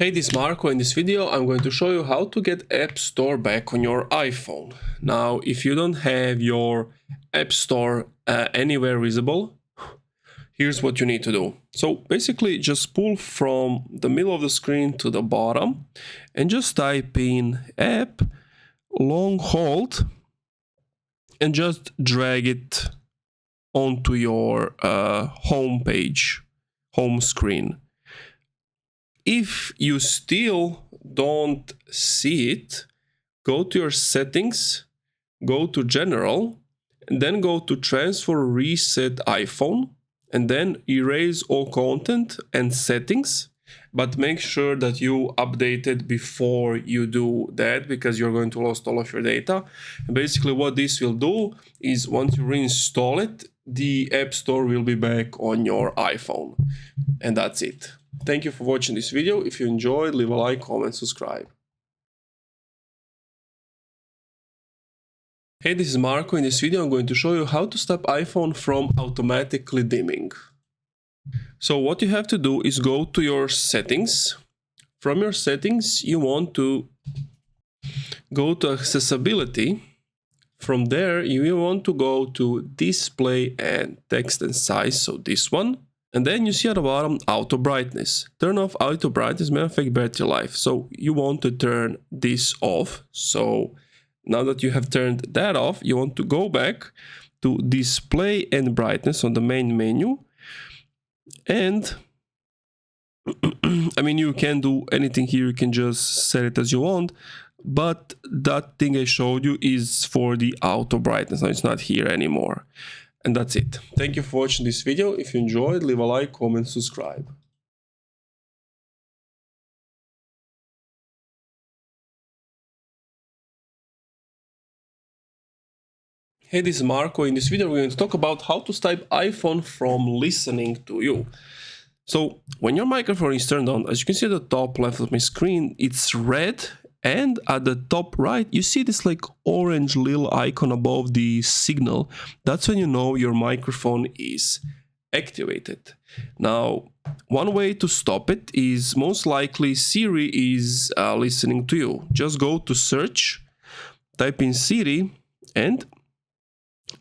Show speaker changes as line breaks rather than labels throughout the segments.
Hey, this is Marco. In this video, I'm going to show you how to get App Store back on your iPhone. Now, if you don't have your App Store anywhere visible, here's what you need to do. So basically, just pull from the middle of the screen to the bottom and just type in app, long hold, and just drag it onto your home page, home screen. If you still don't see it, go to your settings, go to general, and then go to transfer reset iPhone, and then erase all content and settings, but make sure that you update it before you do that, because you're going to lose all of your data. And basically what this will do is once you reinstall it, the App Store will be back on your iPhone. And that's it. Thank you for watching this video. If you enjoyed, leave a like, comment, subscribe. Hey, this is Marco. In this video, I'm going to show you how to stop iPhone from automatically dimming. So what you have to do is go to your settings. From your settings, you want to go to accessibility. From there, you want to go to display and text and size, so this one. And then you see at the bottom auto brightness. Turn off auto brightness may affect battery life. So you want to turn this off. So now that you have turned that off, you want to go back to display and brightness on the main menu. And I mean, you can do anything here. You can just set it as you want. But that thing I showed you is for the auto brightness. Now it's not here anymore. And that's it. Thank you for watching this video. If you enjoyed, leave a like, comment, subscribe. Hey, this is Marco. In this video, we're going to talk about how to stop iPhone from listening to you. So when your microphone is turned on, as you can see at the top left of my screen, it's red. And at the top right, you see this like orange little icon above the signal. That's when you know your microphone is activated. Now, one way to stop it is most likely Siri is listening to you. Just go to search, type in Siri, and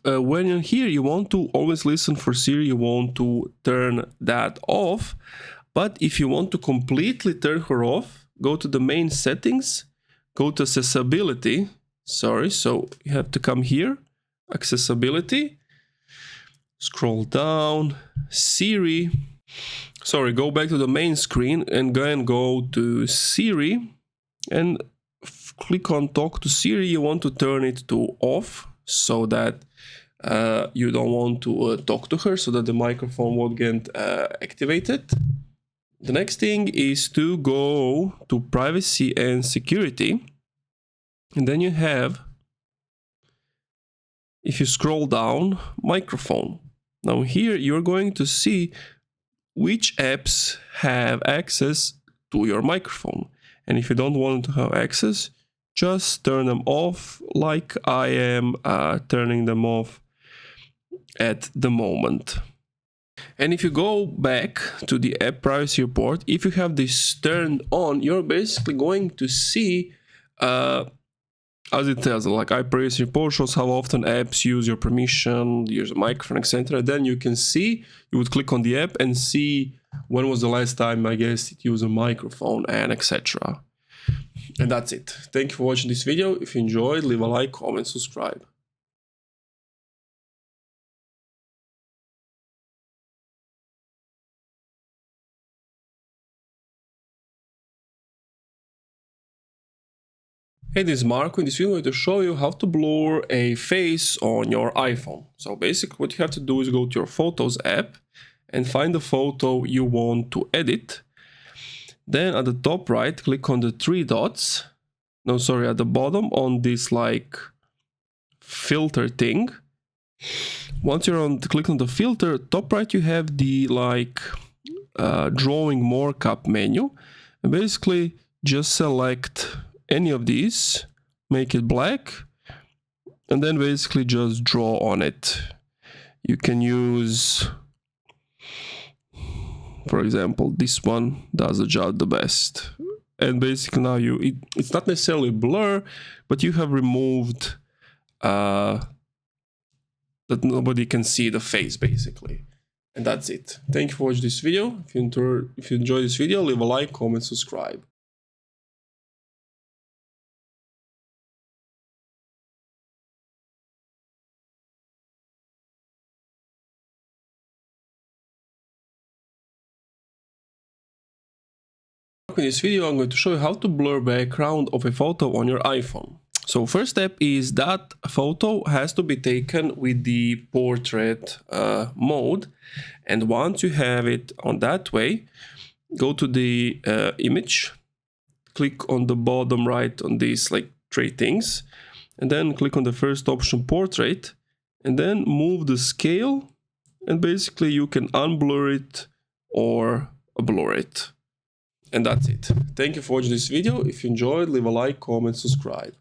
when you're here, you want to always listen for Siri. You want to turn that off. But if you want to completely turn her off, go to the main settings, go to accessibility. So you have to come here, accessibility, scroll down, Siri. Go back to the main screen and go to Siri and click on talk to Siri. You want to turn it to off so that you don't want to talk to her, so that the microphone won't get activated. The next thing is to go to privacy and security. And then you have, if you scroll down, microphone. Now here you're going to see which apps have access to your microphone. And if you don't want to have access, just turn them off like I am turning them off at the moment. And if you go back to the app privacy report, if you have this turned on, you're basically going to see, as it tells, like app privacy report shows how often apps use your permission, use a microphone, etc. Then you can see, you would click on the app and see when was the last time, I guess, it used a microphone and etc. And that's it. Thank you for watching this video. If you enjoyed, leave a like, comment, subscribe. Hey, this is Marco. In this video, I'm going to show you how to blur a face on your iPhone. So basically what you have to do is go to your Photos app and find the photo you want to edit. Then at the top right, click on the three dots. No, sorry, at the bottom on this like filter thing. Once you're click on the filter, top right you have the like drawing markup menu. And basically just select any of these, make it black, and then basically just draw on it. You can use for example, this one does the job the best. And basically now it's not necessarily blur, but you have removed that nobody can see the face basically. And that's it. Thank you for watching this video. If you enjoyed this video, leave a like, comment, subscribe. In this video, I'm going to show you how to blur background of a photo on your iPhone. So first step is that photo has to be taken with the portrait mode. And once you have it on that way, go to the image, click on the bottom right on these like three things, and then click on the first option, portrait, and then move the scale, and basically you can unblur it or blur it. And that's it. Thank you for watching this video. If you enjoyed, leave a like, comment, subscribe.